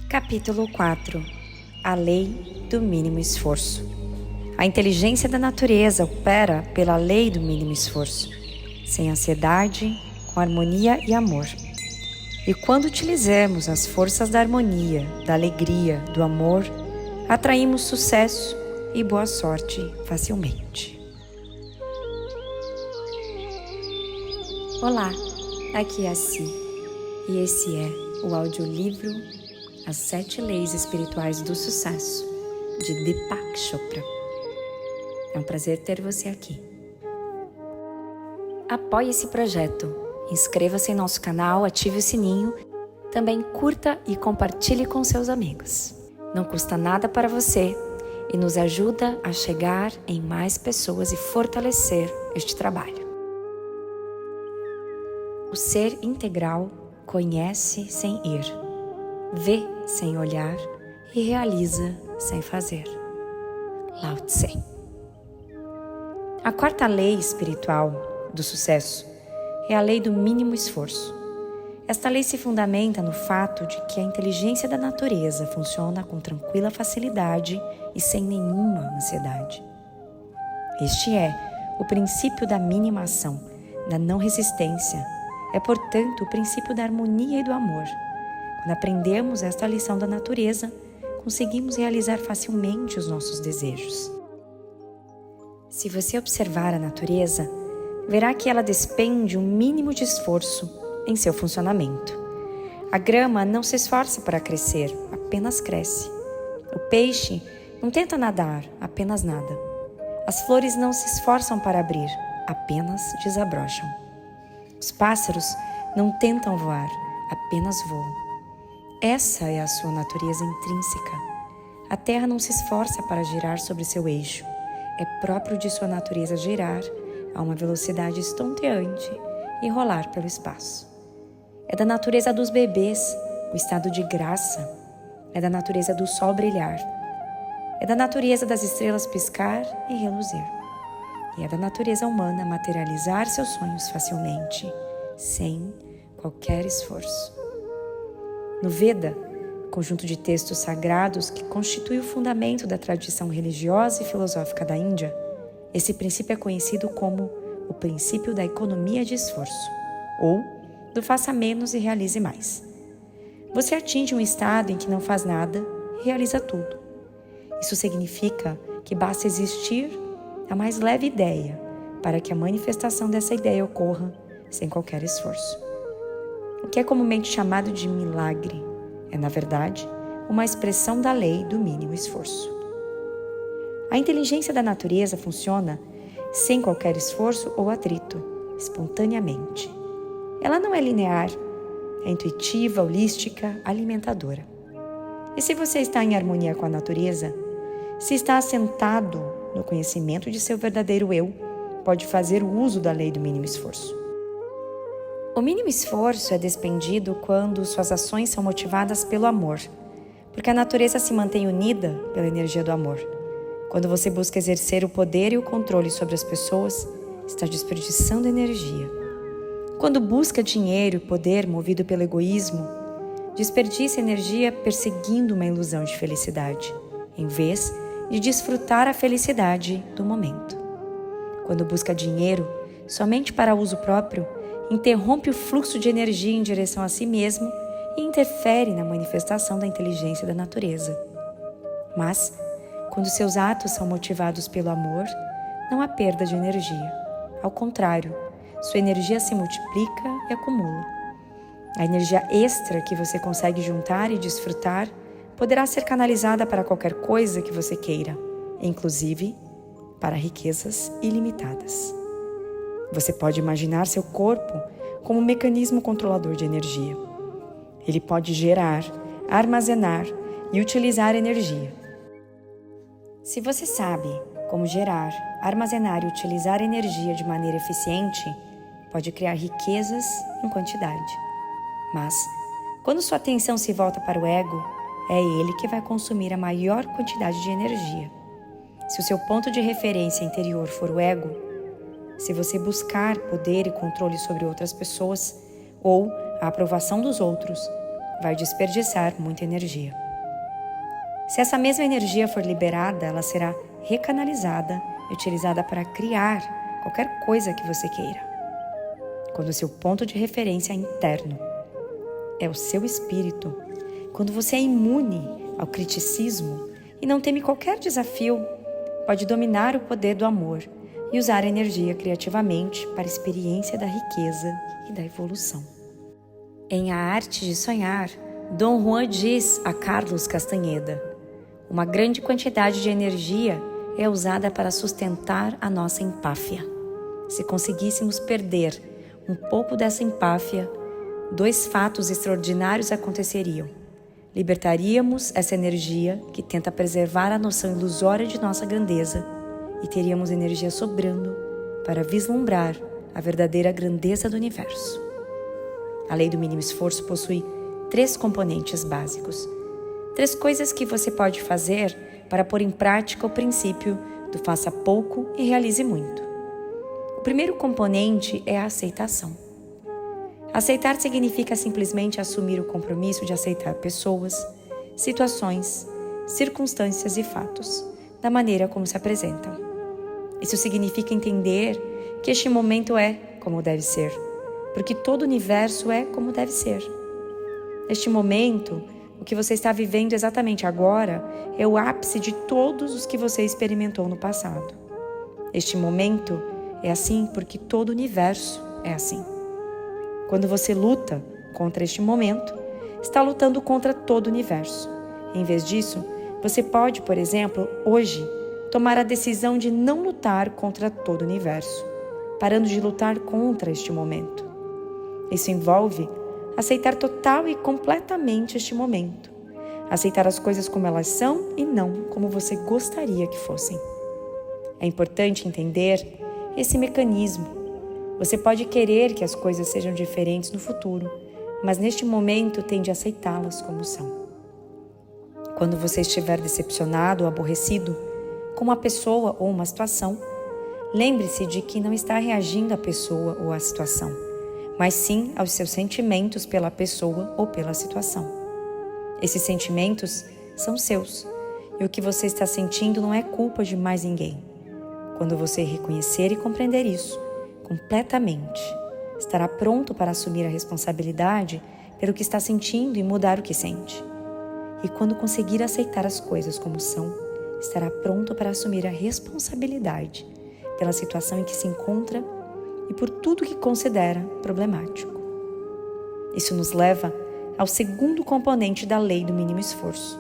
Capítulo 4. A lei do mínimo esforço. A inteligência da natureza opera pela lei do mínimo esforço, sem ansiedade, com harmonia e amor. E quando utilizamos as forças da harmonia, da alegria, do amor, atraímos sucesso e boa sorte facilmente. Olá, aqui é a Si, e esse é o audiolivro As 7 Leis Espirituais do Sucesso, de Deepak Chopra. É um prazer ter você aqui. Apoie esse projeto, inscreva-se em nosso canal, ative o sininho, também curta e compartilhe com seus amigos. Não custa nada para você e nos ajuda a chegar em mais pessoas e fortalecer este trabalho. O ser integral conhece sem ir, vê sem olhar e realiza sem fazer. Lao Tse. A 4ª lei espiritual do sucesso é a lei do mínimo esforço. Esta lei se fundamenta no fato de que a inteligência da natureza funciona com tranquila facilidade e sem nenhuma ansiedade. Este é o princípio da mínima ação, da não resistência. É, portanto, o princípio da harmonia e do amor. Quando aprendemos esta lição da natureza, conseguimos realizar facilmente os nossos desejos. Se você observar a natureza, verá que ela despende um mínimo de esforço em seu funcionamento. A grama não se esforça para crescer, apenas cresce. O peixe não tenta nadar, apenas nada. As flores não se esforçam para abrir, apenas desabrocham. Os pássaros não tentam voar, apenas voam. Essa é a sua natureza intrínseca. A Terra não se esforça para girar sobre seu eixo. É próprio de sua natureza girar a uma velocidade estonteante e rolar pelo espaço. É da natureza dos bebês o estado de graça. É da natureza do sol brilhar. É da natureza das estrelas piscar e reluzir. E é da natureza humana materializar seus sonhos facilmente, sem qualquer esforço. No Veda, conjunto de textos sagrados que constitui o fundamento da tradição religiosa e filosófica da Índia, esse princípio é conhecido como o princípio da economia de esforço, ou do faça menos e realize mais. Você atinge um estado em que não faz nada e realiza tudo. Isso significa que basta existir a mais leve ideia para que a manifestação dessa ideia ocorra sem qualquer esforço. O que é comumente chamado de milagre é, na verdade, uma expressão da lei do mínimo esforço. A inteligência da natureza funciona sem qualquer esforço ou atrito, espontaneamente. Ela não é linear, é intuitiva, holística, alimentadora. E se você está em harmonia com a natureza, se está assentado no conhecimento de seu verdadeiro eu, pode fazer o uso da lei do mínimo esforço. O mínimo esforço é despendido quando suas ações são motivadas pelo amor, porque a natureza se mantém unida pela energia do amor. Quando você busca exercer o poder e o controle sobre as pessoas, está desperdiçando energia. Quando busca dinheiro e poder movido pelo egoísmo, desperdiça energia perseguindo uma ilusão de felicidade, em vez de desfrutar a felicidade do momento. Quando busca dinheiro somente para uso próprio, interrompe o fluxo de energia em direção a si mesmo e interfere na manifestação da inteligência da natureza. Mas, quando seus atos são motivados pelo amor, não há perda de energia. Ao contrário, sua energia se multiplica e acumula. A energia extra que você consegue juntar e desfrutar poderá ser canalizada para qualquer coisa que você queira, inclusive para riquezas ilimitadas. Você pode imaginar seu corpo como um mecanismo controlador de energia. Ele pode gerar, armazenar e utilizar energia. Se você sabe como gerar, armazenar e utilizar energia de maneira eficiente, pode criar riquezas em quantidade. Mas, quando sua atenção se volta para o ego, é ele que vai consumir a maior quantidade de energia. Se o seu ponto de referência interior for o ego, se você buscar poder e controle sobre outras pessoas ou a aprovação dos outros vai desperdiçar muita energia. Se essa mesma energia for liberada, ela será recanalizada e utilizada para criar qualquer coisa que você queira. Quando o seu ponto de referência é interno, é o seu espírito, quando você é imune ao criticismo e não teme qualquer desafio, pode dominar o poder do amor e usar a energia criativamente para a experiência da riqueza e da evolução. Em A Arte de Sonhar, Dom Juan diz a Carlos Castanheda: uma grande quantidade de energia é usada para sustentar a nossa empáfia. Se conseguíssemos perder um pouco dessa empáfia, 2 fatos extraordinários aconteceriam. Libertaríamos essa energia que tenta preservar a noção ilusória de nossa grandeza e teríamos energia sobrando para vislumbrar a verdadeira grandeza do universo. A lei do mínimo esforço possui 3 componentes básicos. 3 coisas que você pode fazer para pôr em prática o princípio do faça pouco e realize muito. O primeiro componente é a aceitação. Aceitar significa simplesmente assumir o compromisso de aceitar pessoas, situações, circunstâncias e fatos, da maneira como se apresentam. Isso significa entender que este momento é como deve ser, porque todo o universo é como deve ser. Neste momento, o que você está vivendo exatamente agora é o ápice de todos os que você experimentou no passado. Este momento é assim porque todo o universo é assim. Quando você luta contra este momento, está lutando contra todo o universo. Em vez disso, você pode, por exemplo, hoje, tomar a decisão de não lutar contra todo o universo, parando de lutar contra este momento. Isso envolve aceitar total e completamente este momento. Aceitar as coisas como elas são e não como você gostaria que fossem. É importante entender esse mecanismo. Você pode querer que as coisas sejam diferentes no futuro, mas neste momento tende a aceitá-las como são. Quando você estiver decepcionado ou aborrecido com uma pessoa ou uma situação, lembre-se de que não está reagindo à pessoa ou à situação, mas sim aos seus sentimentos pela pessoa ou pela situação. Esses sentimentos são seus, e o que você está sentindo não é culpa de mais ninguém. Quando você reconhecer e compreender isso completamente, estará pronto para assumir a responsabilidade pelo que está sentindo e mudar o que sente. E quando conseguir aceitar as coisas como são, estará pronto para assumir a responsabilidade pela situação em que se encontra e por tudo que considera problemático. Isso nos leva ao segundo componente da lei do mínimo esforço,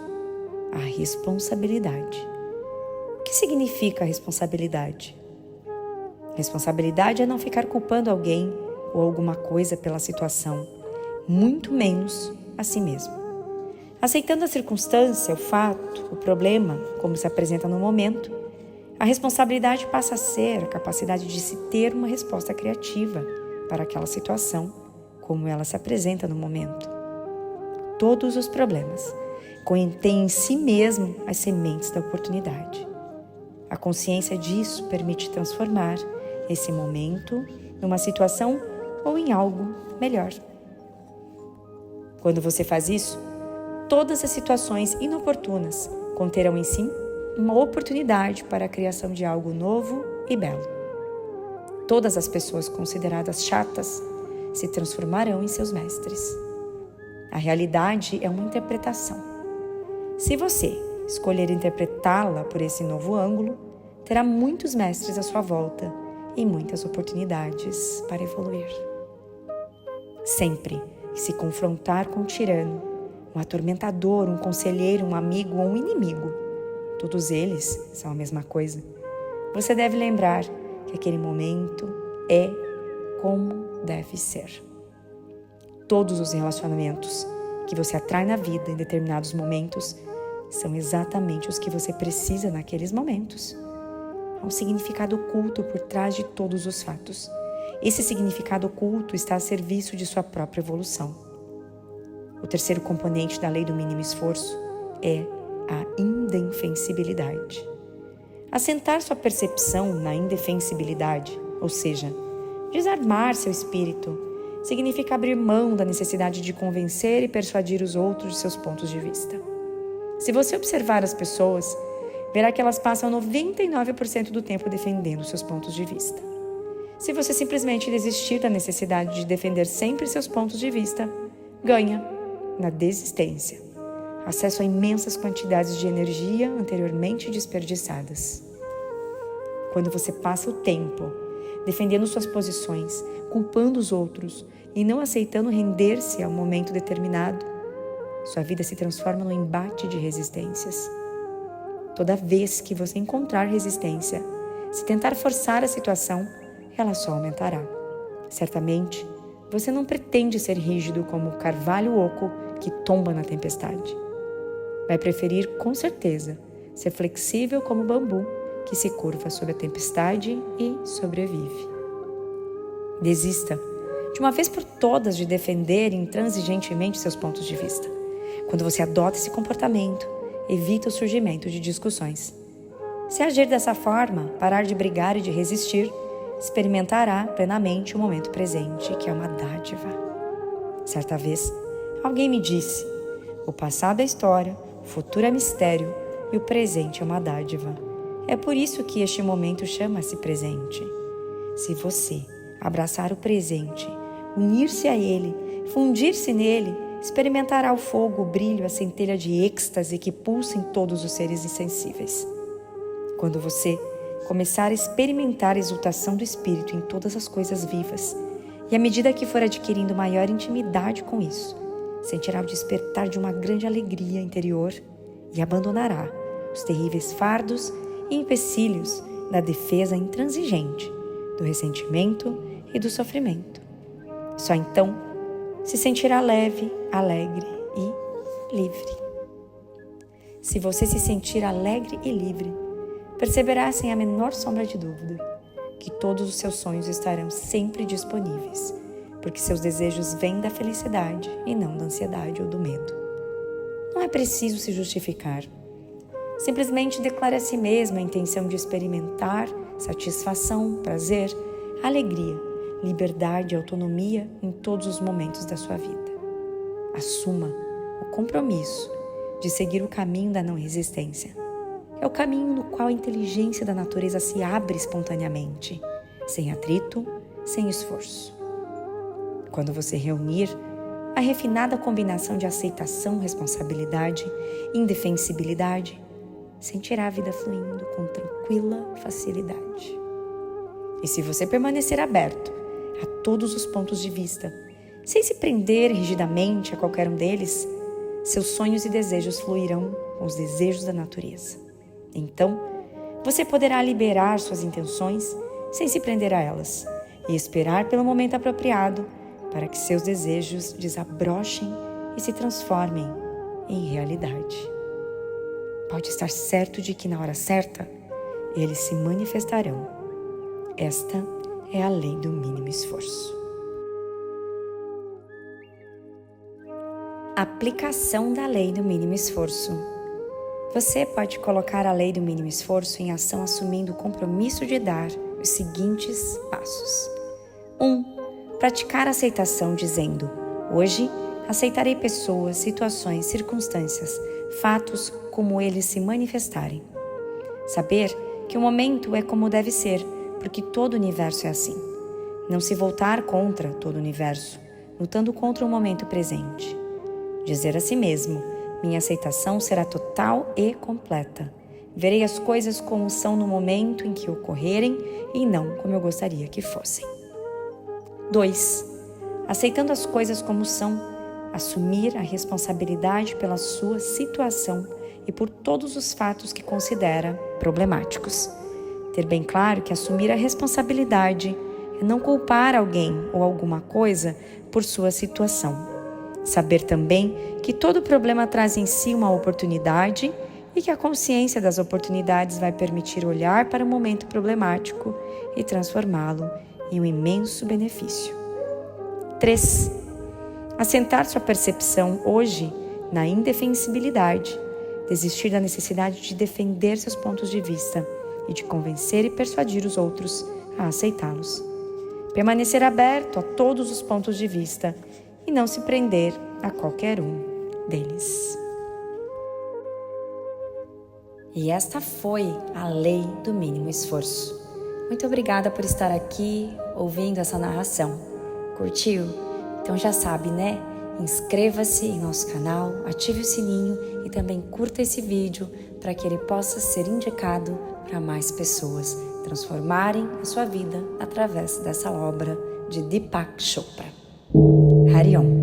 a responsabilidade. O que significa a responsabilidade? Responsabilidade é não ficar culpando alguém ou alguma coisa pela situação, muito menos a si mesmo. Aceitando a circunstância, o fato, o problema, como se apresenta no momento, a responsabilidade passa a ser a capacidade de se ter uma resposta criativa para aquela situação, como ela se apresenta no momento. Todos os problemas contêm em si mesmo as sementes da oportunidade. A consciência disso permite transformar esse momento numa situação ou em algo melhor. Quando você faz isso, todas as situações inoportunas conterão em si uma oportunidade para a criação de algo novo e belo. Todas as pessoas consideradas chatas se transformarão em seus mestres. A realidade é uma interpretação. Se você escolher interpretá-la por esse novo ângulo, terá muitos mestres à sua volta e muitas oportunidades para evoluir. Sempre que se confrontar com um tirano, um atormentador, um conselheiro, um amigo ou um inimigo, todos eles são a mesma coisa, você deve lembrar que aquele momento é como deve ser. Todos os relacionamentos que você atrai na vida em determinados momentos são exatamente os que você precisa naqueles momentos. Há um significado oculto por trás de todos os fatos. Esse significado oculto está a serviço de sua própria evolução. O terceiro componente da lei do mínimo esforço é a indefensibilidade. Assentar sua percepção na indefensibilidade, ou seja, desarmar seu espírito, significa abrir mão da necessidade de convencer e persuadir os outros de seus pontos de vista. Se você observar as pessoas, verá que elas passam 99% do tempo defendendo seus pontos de vista. Se você simplesmente desistir da necessidade de defender sempre seus pontos de vista, ganha, na desistência, acesso a imensas quantidades de energia anteriormente desperdiçadas. Quando você passa o tempo defendendo suas posições, culpando os outros e não aceitando render-se a um momento determinado, sua vida se transforma num embate de resistências. Toda vez que você encontrar resistência, se tentar forçar a situação, ela só aumentará. Certamente, você não pretende ser rígido como o carvalho oco que tomba na tempestade. Vai preferir, com certeza, ser flexível como o bambu que se curva sob a tempestade e sobrevive. Desista, de uma vez por todas, de defender intransigentemente seus pontos de vista. Quando você adota esse comportamento, evita o surgimento de discussões. Se agir dessa forma, parar de brigar e de resistir, experimentará plenamente o momento presente, que é uma dádiva. Certa vez, alguém me disse: o passado é história, o futuro é mistério e o presente é uma dádiva. É por isso que este momento chama-se presente. Se você abraçar o presente, unir-se a ele, fundir-se nele, experimentará o fogo, o brilho, a centelha de êxtase que pulsa em todos os seres insensíveis. Quando você começar a experimentar a exultação do espírito em todas as coisas vivas, e à medida que for adquirindo maior intimidade com isso, sentirá o despertar de uma grande alegria interior e abandonará os terríveis fardos e empecilhos da defesa intransigente, do ressentimento e do sofrimento. Só então se sentirá leve, alegre e livre. Se você se sentir alegre e livre, perceberá sem a menor sombra de dúvida que todos os seus sonhos estarão sempre disponíveis, porque seus desejos vêm da felicidade e não da ansiedade ou do medo. Não é preciso se justificar. Simplesmente declare a si mesmo a intenção de experimentar satisfação, prazer, alegria, liberdade e autonomia em todos os momentos da sua vida. Assuma o compromisso de seguir o caminho da não resistência. É o caminho no qual a inteligência da natureza se abre espontaneamente, sem atrito, sem esforço. Quando você reunir a refinada combinação de aceitação, responsabilidade e indefensibilidade, sentirá a vida fluindo com tranquila facilidade. E se você permanecer aberto a todos os pontos de vista, sem se prender rigidamente a qualquer um deles, seus sonhos e desejos fluirão com os desejos da natureza. Então, você poderá liberar suas intenções sem se prender a elas e esperar pelo momento apropriado para que seus desejos desabrochem e se transformem em realidade. Pode estar certo de que na hora certa, eles se manifestarão. Esta é a lei do mínimo esforço. Aplicação da lei do mínimo esforço. Você pode colocar a lei do mínimo esforço em ação assumindo o compromisso de dar os seguintes passos. 1. Praticar a aceitação dizendo: hoje aceitarei pessoas, situações, circunstâncias, fatos como eles se manifestarem. Saber que o momento é como deve ser, porque todo o universo é assim. Não se voltar contra todo o universo, lutando contra o momento presente. Dizer a si mesmo: minha aceitação será total e completa. Verei as coisas como são no momento em que ocorrerem e não como eu gostaria que fossem. 2. Aceitando as coisas como são, assumir a responsabilidade pela sua situação e por todos os fatos que considera problemáticos. Ter bem claro que assumir a responsabilidade é não culpar alguém ou alguma coisa por sua situação. Saber também que todo problema traz em si uma oportunidade e que a consciência das oportunidades vai permitir olhar para o momento problemático e transformá-lo em um imenso benefício. 3. Assentar sua percepção hoje na indefensibilidade, desistir da necessidade de defender seus pontos de vista e de convencer e persuadir os outros a aceitá-los. permanecer aberto a todos os pontos de vista e não se prender a qualquer um deles. E esta foi a lei do mínimo esforço. Muito obrigada por estar aqui ouvindo essa narração. Curtiu? Então já sabe, né? Inscreva-se em nosso canal, ative o sininho e também curta esse vídeo para que ele possa ser indicado para mais pessoas transformarem a sua vida através dessa obra de Deepak Chopra. Hari Om.